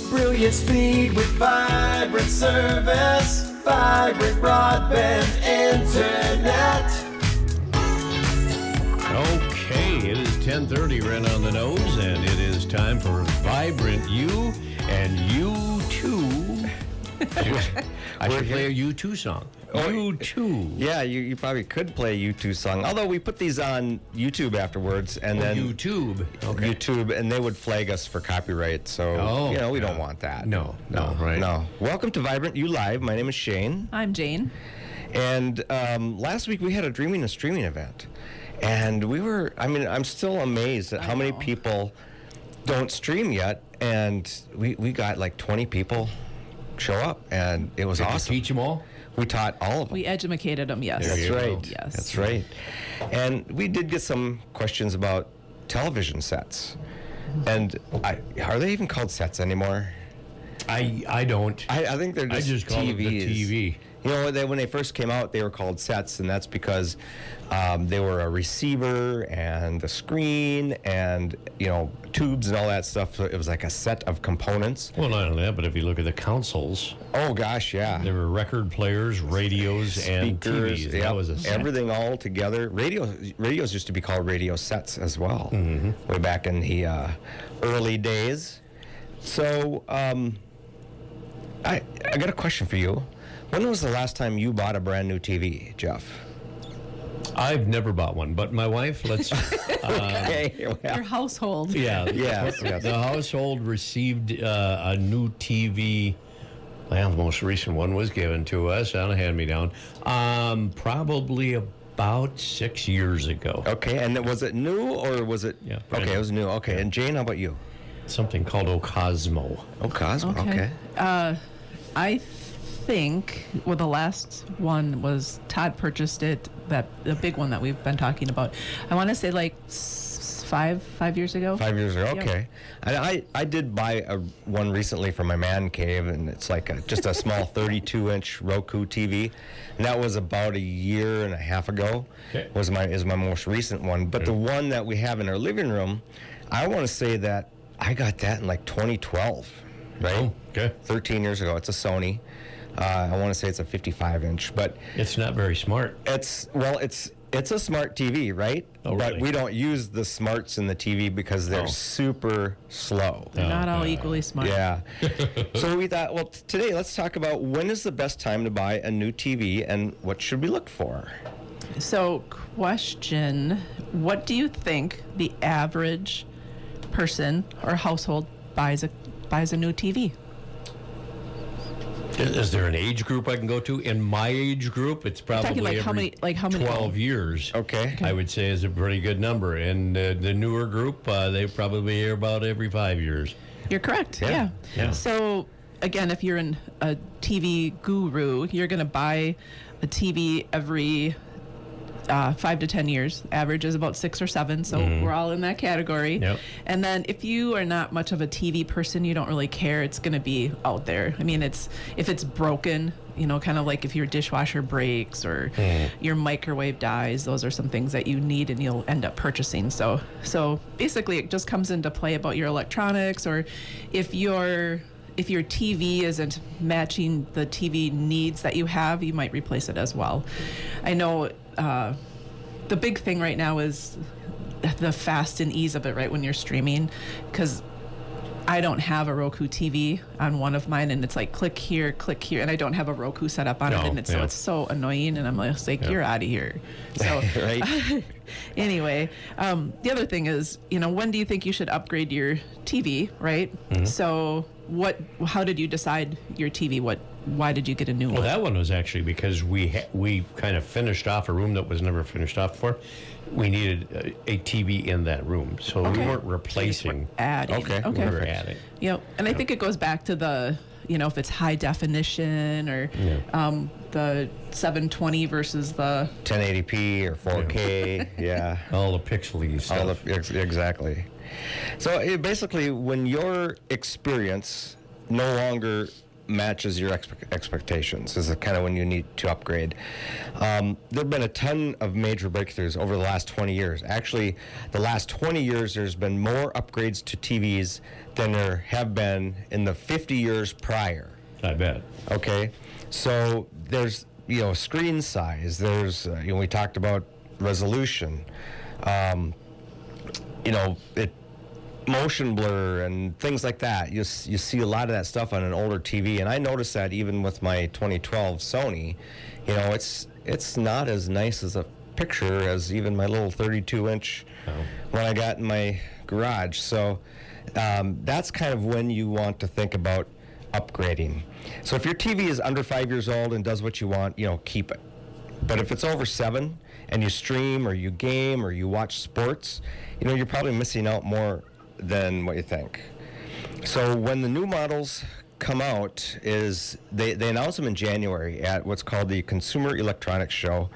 Brilliant speed with vibrant service, vibrant broadband internet. Okay, it is 10:30 right on the nose, and it is time for Vibrant You and You Too. I should play a U2 song. U2. Yeah, you probably could play a U2 song. Although we put these on YouTube afterwards, and then YouTube. Okay. YouTube, and they would flag us for copyright. So we don't want that. No. Welcome to Vibrant You Live. My name is Shane, I'm Jane. and last week we had a Dreaming and Streaming event, and I'm still amazed at how many people don't stream yet, and we got like 20 people show up, and it was Did awesome. you teach them all? We taught all of them. We educated them, yes. There That's you go. right. Yes. That's right. And we did get some questions about television sets. And are they even called sets anymore? I don't. I think they're I just just call it the TVs. TV. You know, when they first came out, they were called sets, and that's because they were a receiver and a screen and, tubes and all that stuff. So it was like a set of components. Well, not only that, but if you look at the consoles, Oh, gosh, yeah. there were record players, radios, and Speakers, TVs. yep, That was a set. everything all together. Radios used to be called radio sets as well, way back in the early days. So I got a question for you. When was the last time you bought a brand new TV, Jeff? I've never bought one, but my wife, Okay, Your household. yeah. Yes. The household received a new TV. Well, the most recent one was given to us on a hand-me-down, probably about 6 years ago. Okay, and was it new or was it? Yeah, brand Okay, new. it was new. Okay, and Jane, how about you? Something called Ocosmo. Oh, Cosmo. Okay. I think, the last one was Todd purchased it, the big one that we've been talking about. I want to say like 5 years ago. 5 years ago, Yep. okay. And I did buy one recently for my man cave, and it's like just a small 32-inch Roku TV, and that was about a year and a half ago. Okay. Is my most recent one. But the one that we have in our living room, I want to say that I got that in like 2012, right? Oh, okay. 13 years ago. It's a Sony. I want to say it's a 55-inch, but It's not very smart. it's a smart TV, right? Oh, But really? we don't use the smarts in the TV because they're Oh. super slow. They're not all equally smart. Yeah. So we thought, well, today let's talk about when is the best time to buy a new TV and what should we look for? So, question, what do you think the average person or household buys a new TV? Is there an age group I can go to? In my age group, it's probably talking like how every many- 12 years. Okay. I would say is a pretty good number. And the newer group, they probably are about every 5 years. You're correct. Yeah. Yeah. So, again, if you're a TV guru, you're going to buy a TV every 5 to 10 years. Average is about 6 or 7, so we're all in that category. Yep. And then if you are not much of a TV person, you don't really care, it's going to be out there. I mean, if it's broken, kind of like if your dishwasher breaks or your microwave dies, those are some things that you need and you'll end up purchasing. So basically it just comes into play about your electronics, or if your TV isn't matching the TV needs that you have, you might replace it as well. I know the big thing right now is the fast and ease of it, right, when you're streaming, because I don't have a Roku TV on one of mine, and it's like click here, and I don't have a Roku set up on it, No, and yeah. it's so annoying, and I'm just like, you're out of here. So Right? anyway, the other thing is, when do you think you should upgrade your TV, right? So how did you decide your TV? Why did you get a new Well, one? that one was actually because we kind of finished off a room that was never finished off before. We needed a TV in that room, so we weren't replacing. Adding. Okay. We were adding. Yep. And I think it goes back to the, if it's high definition or the 720 versus the 1080p or 4K. Yeah. All the pixely stuff. Exactly. So basically, when your experience no longer matches your expectations is kind of when you need to upgrade. There have been a ton of major breakthroughs over the last 20 years. Actually, the last 20 years, there's been more upgrades to TVs than there have been in the 50 years prior. I bet. Okay, so there's screen size. There's we talked about resolution. Motion blur and things like that. You see a lot of that stuff on an older TV, and I noticed that even with my 2012 Sony. It's not as nice as a picture as even my little 32-inch one I got in my garage. So that's kind of when you want to think about upgrading. So if your TV is under 5 years old and does what you want, keep it. But if it's over 7 and you stream or you game or you watch sports, you're probably missing out more than what you think. So when the new models come out, they announce them in January at what's called the Consumer Electronics Show.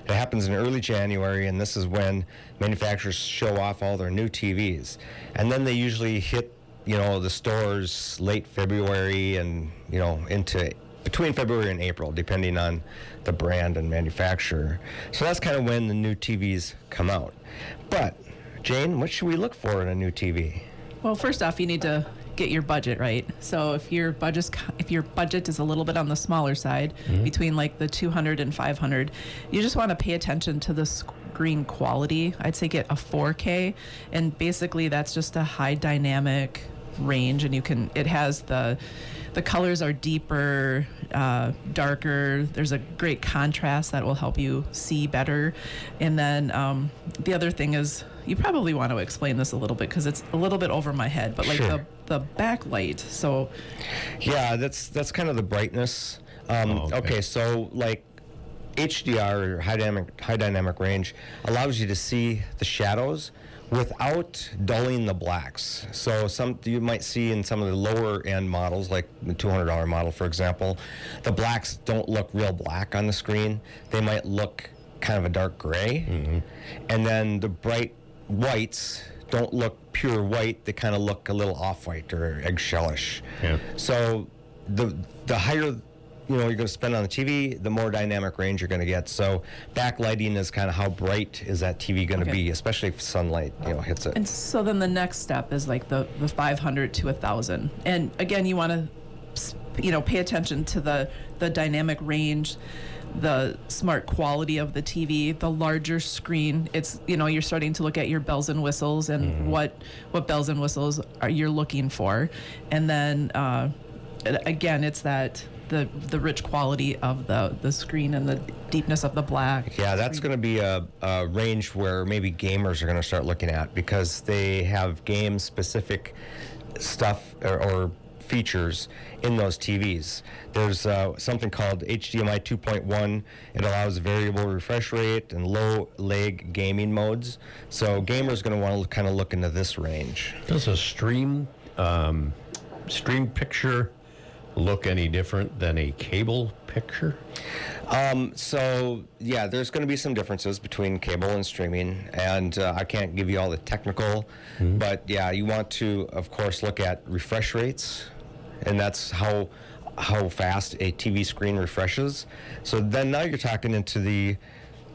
It happens in early January, and this is when manufacturers show off all their new TVs. And then they usually hit the stores late February and into between February and April, depending on the brand and manufacturer. So that's kind of when the new TVs come out. But Jane, what should we look for in a new TV? Well, first off, you need to get your budget right. So if your budget is a little bit on the smaller side, between like the 200 and 500, you just want to pay attention to the screen quality. I'd say get a 4K, and basically that's just a high dynamic range, and it has the colors are deeper, darker. There's a great contrast that will help you see better. And then the other thing is, you probably want to explain this a little bit because it's a little bit over my head, but like Sure. the backlight. So Yeah, that's kind of the brightness. Okay. Okay, so like HDR, or high dynamic range, allows you to see the shadows without dulling the blacks. So you might see in some of the lower end models, like the $200 model, for example, the blacks don't look real black on the screen. They might look kind of a dark gray. And then the bright whites don't look pure white. They kind of look a little off-white or eggshellish. Yeah. So the higher you're going to spend on the TV, the more dynamic range you're going to get. So backlighting is kind of how bright is that TV going to Okay. be, especially if sunlight hits it. And so then the next step is like the 500 to 1,000. And again, you want to pay attention to the dynamic range, the smart quality of the TV, the larger screen. It's you're starting to look at your bells and whistles and what bells and whistles you're looking for. And then again, it's that the rich quality of the screen and the deepness of the black. Yeah, that's going to be a range where maybe gamers are going to start looking at, because they have game-specific stuff or features in those TVs. There's something called HDMI 2.1. It allows variable refresh rate and low lag gaming modes. So gamers are going to want to kind of look into this range. Does a stream picture look any different than a cable picture? So yeah, there's going to be some differences between cable and streaming, and I can't give you all the technical, but yeah, you want to, of course, look at refresh rates, and that's how fast a TV screen refreshes. So then now you're talking into the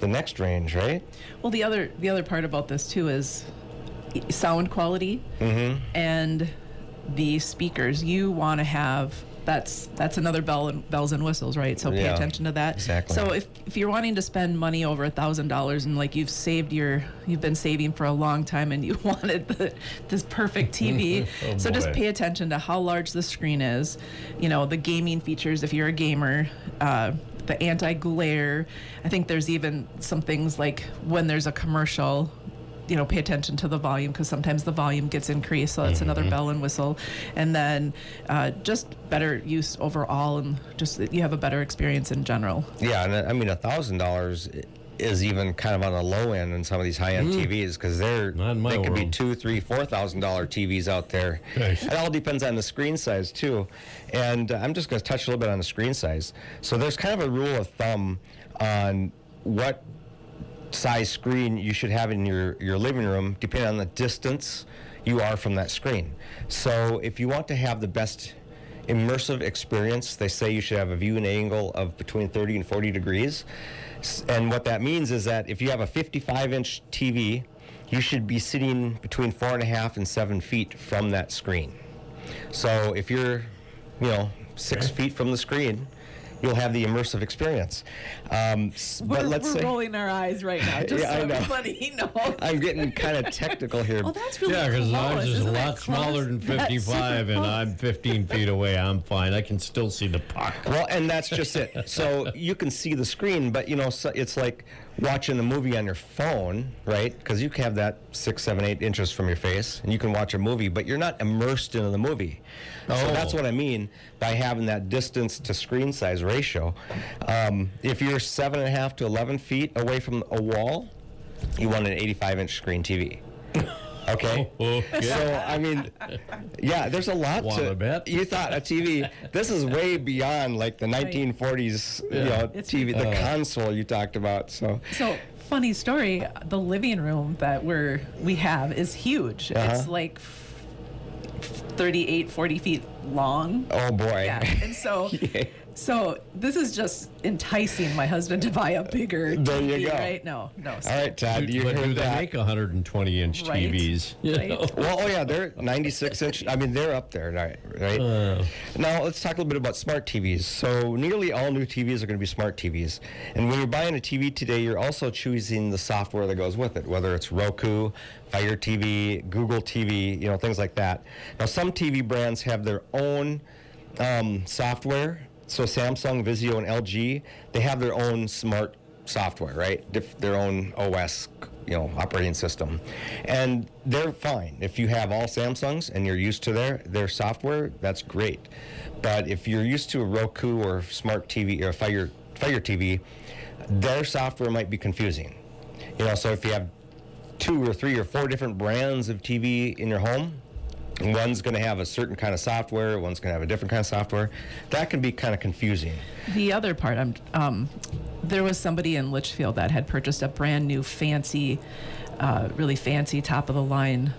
next range, right? Well, the other part about this too is sound quality and the speakers. You want to have that's another bells and whistles, right? So pay Yeah, attention to that. exactly. So if you're wanting to spend money over $1,000 and like you've been saving for a long time and you wanted this perfect TV, Oh, so just boy. pay attention to how large the screen is. The gaming features if you're a gamer. The anti-glare. I think there's even some things like when there's a commercial, pay attention to the volume, because sometimes the volume gets increased. So that's another bell and whistle. And then just better use overall, and just you have a better experience in general. Yeah, and I mean $1,000 is even kind of on the low end in some of these high-end TVs, because Not in my they could be world. $2,000, $3,000, $4,000 TVs out there. Nice. It all depends on the screen size too. And I'm just going to touch a little bit on the screen size. So there's kind of a rule of thumb on what size screen you should have in your living room, depending on the distance you are from that screen. So if you want to have the best immersive experience. They say you should have a viewing angle of between 30 and 40 degrees. And what that means is that if you have a 55-inch TV, you should be sitting between 4.5 and 7 feet from that screen. So if you're, 6 feet from the screen, you'll have the immersive experience. But let's we're say, rolling our eyes right now, just Yeah, so I know. everybody knows. I'm getting kind of technical here. Oh, that's really Yeah, because close. ours is a Isn't that lot smaller close? than That's 55, super and close. I'm 15 feet away. I'm fine. I can still see the puck. Well, and that's just it. So you can see the screen, but so it's like watching a movie on your phone, right? Because you can have that 6, 7, 8 inches from your face, and you can watch a movie, but you're not immersed into the movie. So Oh. that's what I mean by having that distance to screen size ratio. If you're 7.5 to 11 feet away from a wall, you want an 85-inch screen TV. Okay. Okay. So I mean, yeah, there's a lot Wanna to. bet? You thought a TV. This is way beyond like the 1940s, It's TV, the console you talked about. So So, funny story, the living room that we have is huge. It's like 38, 40 feet long. oh boy. Yeah. And so this is just enticing my husband to buy a bigger There you TV, go. right? No. All right, Todd, you But do heard they that. make 120-inch Right. TVs? You Right. know? Well, oh yeah, they're 96-inch. I mean, they're up there, right? Now let's talk a little bit about smart TVs. So nearly all new TVs are going to be smart TVs, and when you're buying a TV today, you're also choosing the software that goes with it, whether it's Roku, Fire TV, Google TV, things like that. Now some TV brands have their own software. So Samsung, Vizio, and LG, they have their own smart software, right? Their own OS, operating system, and they're fine. If you have all Samsungs and you're used to their software, that's great. But if you're used to a Roku or Smart TV or Fire TV, their software might be confusing. So if you have 2 or 3 or 4 different brands of TV in your home, one's going to have a certain kind of software, one's going to have a different kind of software. That can be kind of confusing. The other part, there was somebody in Litchfield that had purchased a brand new fancy, really fancy top of the line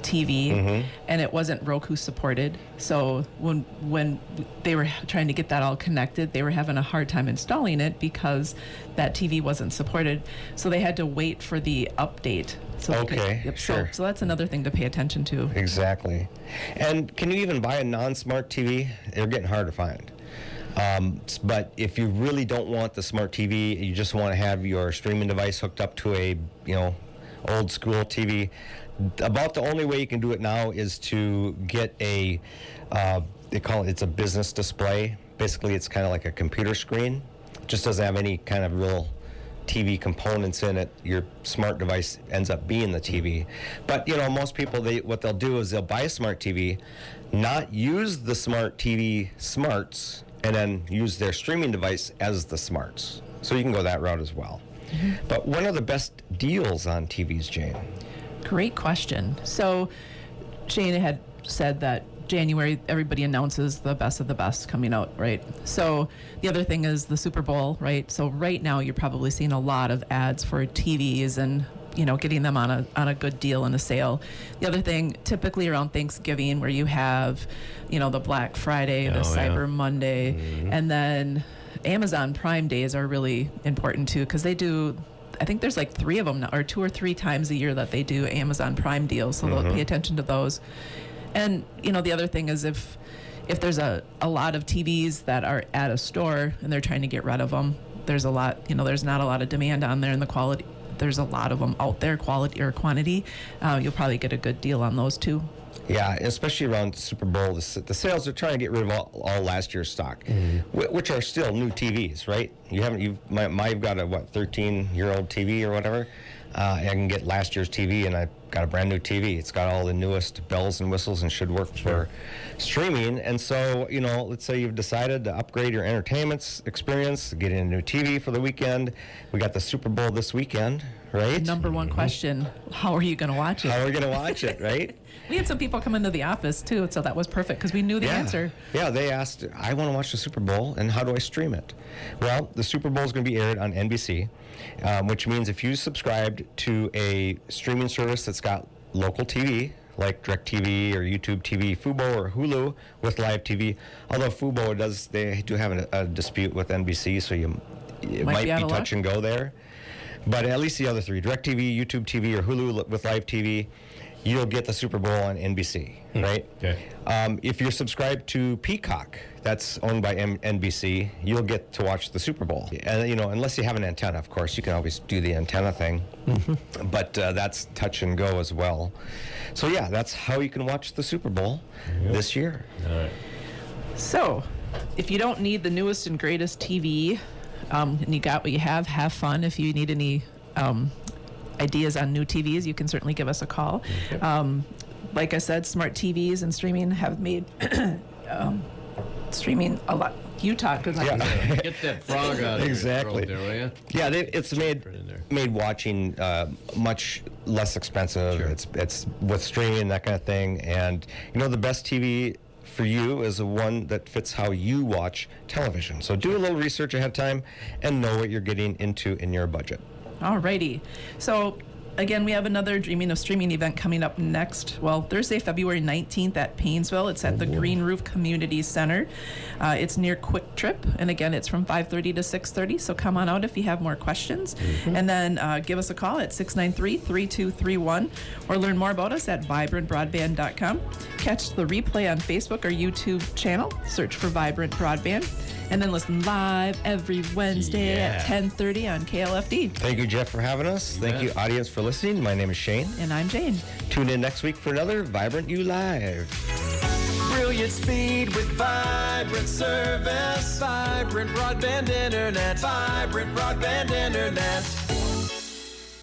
TV, and it wasn't Roku supported. So when they were trying to get that all connected, they were having a hard time installing it because that TV wasn't supported. So they had to wait for the update. So they could- Okay, yep, sure. So that's another thing to pay attention to. Exactly. And can you even buy a non-smart TV? They're getting hard to find. But if you really don't want the smart TV, you just want to have your streaming device hooked up to a, old school TV, about the only way you can do it now is to get they call it's a business display. Basically, it's kind of like a computer screen. It just doesn't have any kind of real TV components in it. Your smart device ends up being the TV. But most people, what they'll do is they'll buy a smart TV, not use the smart TV smarts, and then use their streaming device as the smarts. So you can go that route as well. But when are the best deals on TVs, Jane? Great question. So Shane had said that January, everybody announces the best of the best coming out, right? So the other thing is the Super Bowl, right? So right now you're probably seeing a lot of ads for TVs and getting them on a good deal and a sale. The other thing, typically around Thanksgiving, where you have, the Black Friday, the Cyber Monday, and then Amazon Prime days are really important too, because they do. I think there's like 3 of them now, or 2 or 3 times a year that they do Amazon Prime deals, so they'll pay attention to those. And the other thing is if there's a lot of TVs that are at a store and they're trying to get rid of them, there's a lot, there's not a lot of demand on there, and the quality, there's a lot of them out there, quality or quantity, you'll probably get a good deal on those too. Yeah, especially around Super Bowl, the sales are trying to get rid of all last year's stock, which are still new TVs, right? I've got a 13-year-old TV or whatever. I can get last year's TV, and I've got a brand new TV. It's got all the newest bells and whistles and should work for streaming. And so, let's say you've decided to upgrade your entertainment experience, getting a new TV for the weekend. We got the Super Bowl this weekend, right? Number one question, how are you going to watch it? How are we going to watch it, right? We had some people come into the office too, so that was perfect because we knew the answer. Yeah, they asked, I want to watch the Super Bowl, and how do I stream it? Well, the Super Bowl is going to be aired on NBC, which means if you subscribed to a streaming service that's got local TV, like DirecTV or YouTube TV, Fubo or Hulu with live TV. Although Fubo they do have a dispute with NBC, so it might be touch and go there. But at least the other three, DirecTV, YouTube TV, or Hulu with live TV, you'll get the Super Bowl on NBC, right? Okay. If you're subscribed to Peacock, that's owned by NBC, you'll get to watch the Super Bowl. And unless you have an antenna, of course, you can always do the antenna thing. But that's touch and go as well. So yeah, that's how you can watch the Super Bowl this year. All right. So, if you don't need the newest and greatest TV, and you got what you have fun. If you need any ideas on new TVs, you can certainly give us a call. Okay. Like I said, smart TVs and streaming have made streaming a lot. You talk because Get that frog out of Exactly. your throat there, will you? Yeah, it's made watching much less expensive. Sure. It's with streaming, that kind of thing. And the best TV for you is the one that fits how you watch television. So do a little research ahead of time and know what you're getting into in your budget. Alrighty. So again, we have another Dreaming of Streaming event coming up Thursday, February 19th at Paynesville. It's at the Green Roof Community Center. It's near Quick Trip, and again, it's from 5:30 to 6:30, so come on out if you have more questions. And then give us a call at 693-3231, or learn more about us at vibrantbroadband.com. Catch the replay on Facebook or YouTube channel. Search for Vibrant Broadband. And then listen live every Wednesday at 10:30 on KLFD. Thank you, Jeff, for having us. Thank you, audience, for listening. My name is Shane. And I'm Jane. Tune in next week for another Vibrant You Live. Brilliant speed with vibrant service. Vibrant broadband internet. Vibrant broadband internet.